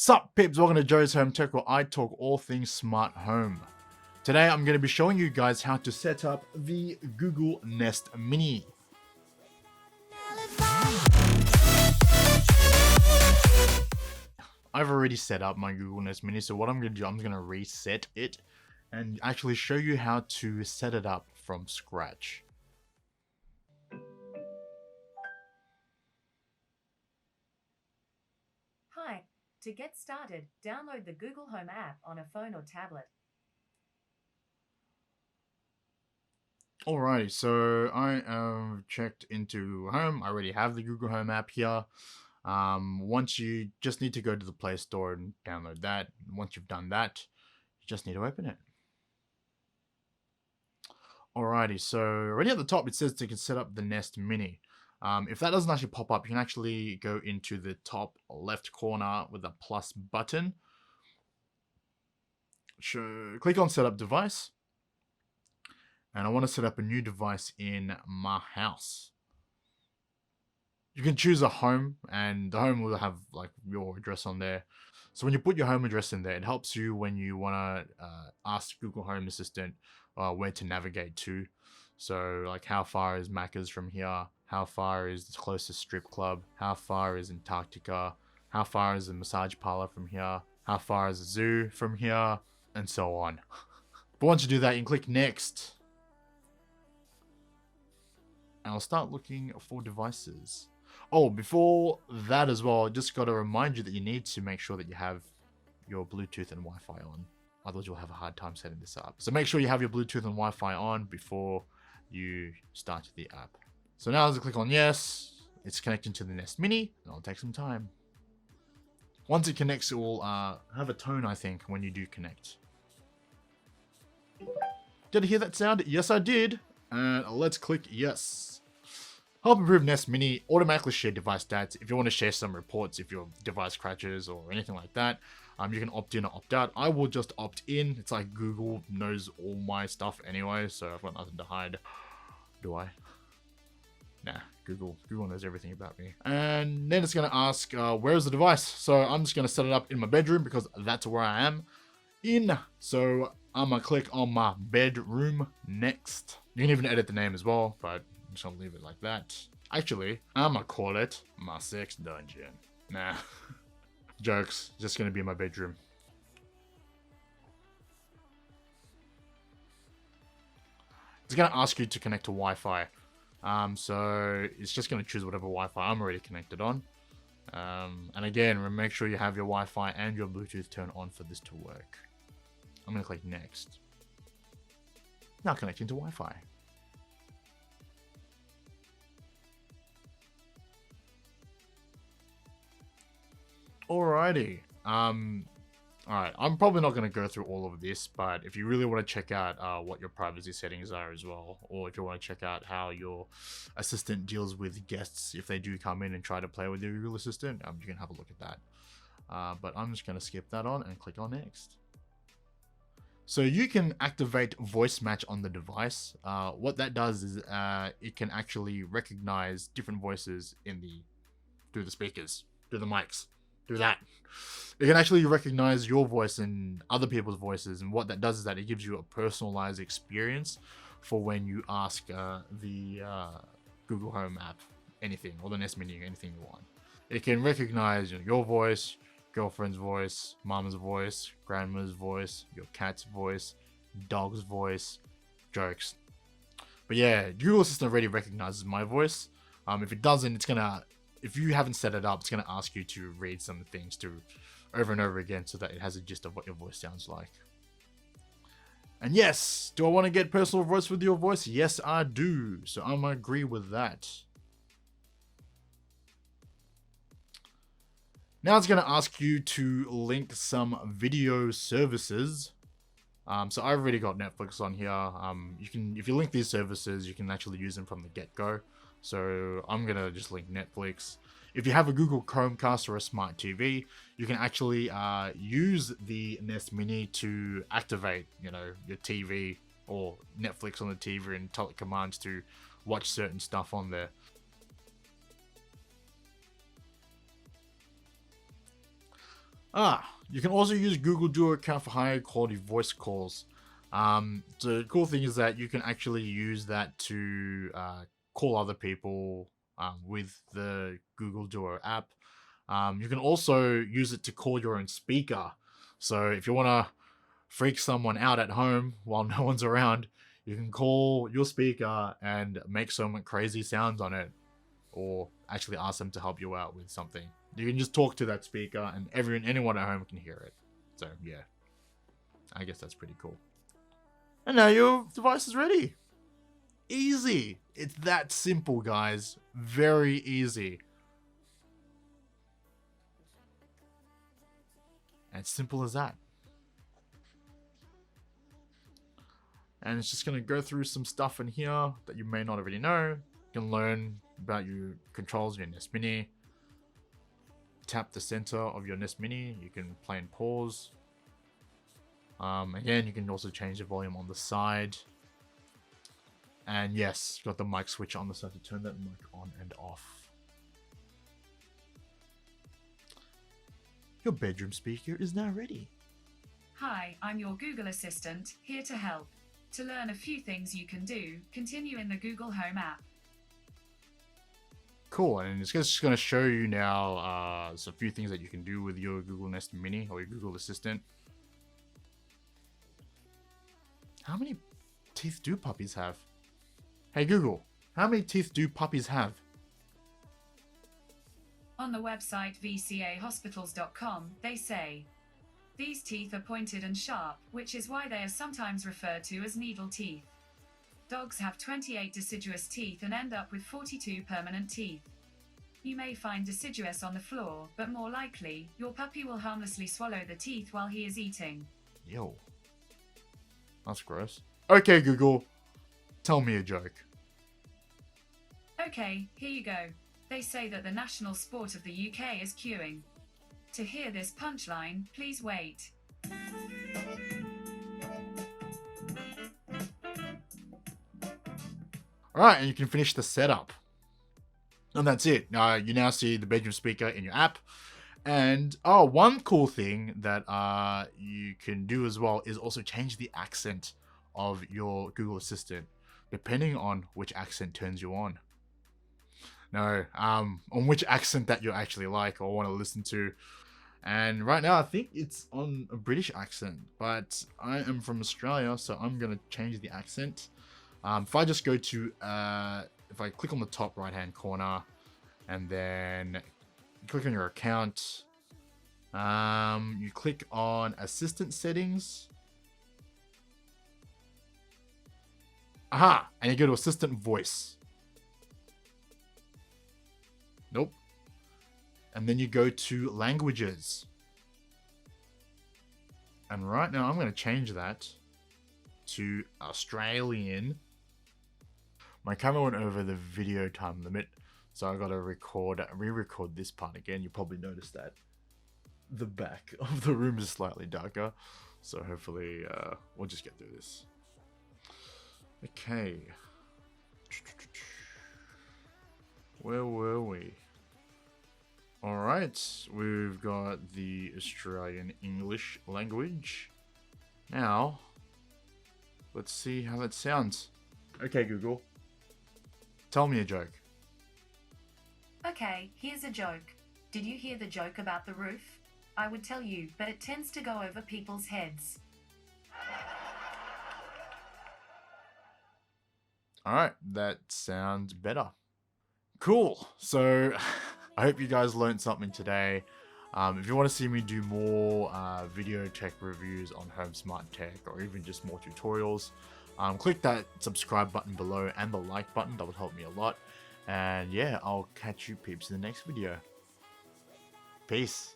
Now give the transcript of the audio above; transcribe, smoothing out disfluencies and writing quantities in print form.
Sup peeps, welcome to Joe's Home Tech, where I talk all things smart home. Today I'm going to be showing you guys how to set up the Google Nest Mini. I've already set up my Google Nest Mini, so what I'm going to do, I'm going to reset it and actually show you how to set it up from scratch. Hi. To get started, download the Google Home app on a phone or tablet. Alrighty, so I have checked into Home. I already have the Google Home app here. Once you just need to go to the Play Store and download that. Once you've done that, you just need to open it. Alrighty, so already at the top it says you can set up the Nest Mini. If that doesn't actually pop up, you can actually go into the top left corner with a plus button. Click on Setup Device. And I want to set up a new device in my house. You can choose a home, and the home will have like your address on there. So when you put your home address in there, it helps you when you want to ask Google Home Assistant where to navigate to. So like how far is Macca's from here? How far is the closest strip club? How far is Antarctica? How far is the massage parlor from here? How far is the zoo from here? And so on. But once you do that, you can click Next. And I'll start looking for devices. Oh, before that as well, I just got to remind you that you need to make sure that you have your Bluetooth and Wi-Fi on. Otherwise, you'll have a hard time setting this up. So make sure you have your Bluetooth and Wi-Fi on before you start the app. So now as I click on yes, it's connecting to the Nest Mini, and it'll take some time. Once it connects, it will have a tone, I think, when you do connect. Did I hear that sound? Yes, I did. And let's click yes. Help improve Nest Mini. Automatically share device stats. If you want to share some reports, if your device crashes or anything like that, you can opt in or opt out. I will just opt in. It's like Google knows all my stuff anyway, so I've got nothing to hide. Do I? Nah, Google knows everything about me. And then it's going to ask, where is the device? So I'm just going to set it up in my bedroom because that's where I am in. So I'm going to click on my bedroom next. You can even edit the name as well, but I'm just going to leave it like that. Actually, I'm going to call it my sex dungeon. Nah. Jokes. Just going to be in my bedroom. It's going to ask you to connect to Wi-Fi. So it's just going to choose whatever Wi-Fi I'm already connected on. And again, make sure you have your Wi-Fi and your Bluetooth turned on for this to work. I'm going to click next. Now connecting to Wi-Fi. Alrighty. Alright, I'm probably not going to go through all of this, but if you really want to check out what your privacy settings are as well, or if you want to check out how your assistant deals with guests if they do come in and try to play with your Google Assistant, you can have a look at that. But I'm just going to skip that on and click on next. So you can activate voice match on the device. What that does is it can actually recognize different voices through the speakers, through the mics. Do that. It can actually recognize your voice and other people's voices, and what that does is that it gives you a personalized experience for when you ask the Google Home app anything, or the Nest Mini, anything you want. It can recognize your voice, girlfriend's voice, mama's voice, grandma's voice, your cat's voice, dog's voice, jokes. But yeah, Google Assistant already recognizes my voice. If it doesn't, if you haven't set it up, it's going to ask you to read some things over and over again so that it has a gist of what your voice sounds like. And yes, do I want to get personal voice with your voice? Yes, I do. So I'm going to agree with that. Now it's going to ask you to link some video services. So I've already got Netflix on here. If you link these services, you can actually use them from the get-go. So I'm going to just link Netflix. If you have a Google Chromecast or a smart TV, you can actually use the Nest Mini to activate, your TV or Netflix on the TV and tell it commands to watch certain stuff on there. You can also use Google Duo Account for higher quality voice calls. The cool thing is that you can actually use that to call other people with the Google Duo app. You can also use it to call your own speaker. So if you want to freak someone out at home while no one's around, you can call your speaker and make some crazy sounds on it, or actually ask them to help you out with something. You can just talk to that speaker and anyone at home can hear it. So yeah, I guess that's pretty cool. And now your device is ready. Easy. It's that simple, guys. Very easy. As simple as that. And it's just going to go through some stuff in here that you may not already know. You can learn about your controls of your Nest Mini. Tap the center of your Nest Mini. You can play and pause. Again, you can also change the volume on the side. And yes, got the mic switch on the side to turn that mic on and off. Your bedroom speaker is now ready. Hi, I'm your Google Assistant, here to help. To learn a few things you can do, continue in the Google Home app. Cool, and it's just going to show you now a few things that you can do with your Google Nest Mini or your Google Assistant. How many teeth do puppies have? Hey Google, how many teeth do puppies have? On the website vcahospitals.com, they say, these teeth are pointed and sharp, which is why they are sometimes referred to as needle teeth. Dogs have 28 deciduous teeth and end up with 42 permanent teeth. You may find deciduous on the floor, but more likely, your puppy will harmlessly swallow the teeth while he is eating. Yo. That's gross. Okay, Google. Tell me a joke. Okay, here you go. They say that the national sport of the UK is queuing. To hear this punchline, please wait. Alright, and you can finish the setup. And that's it. You now see the bedroom speaker in your app. And one cool thing that you can do as well is also change the accent of your Google Assistant, depending on which accent turns you on. No, on which accent that you actually like or want to listen to. And right now I think it's on a British accent, but I am from Australia, so I'm going to change the accent. If I just go to, if I click on the top right hand corner and then click on your account, you click on assistant settings. Aha! And you go to assistant voice. Nope. And then you go to languages. And right now I'm going to change that to Australian. My camera went over the video time limit, so I got to re-record this part again. You probably noticed that the back of the room is slightly darker, so hopefully we'll just get through this. Okay. Where were we? Alright, we've got the Australian English language. Now, let's see how that sounds. Okay, Google. Tell me a joke. Okay, here's a joke. Did you hear the joke about the roof? I would tell you, but it tends to go over people's heads. Alright, that sounds better. Cool. So, I hope you guys learned something today. If you want to see me do more video tech reviews on home smart tech, or even just more tutorials, click that subscribe button below and the like button. That would help me a lot. And yeah, I'll catch you peeps in the next video. Peace.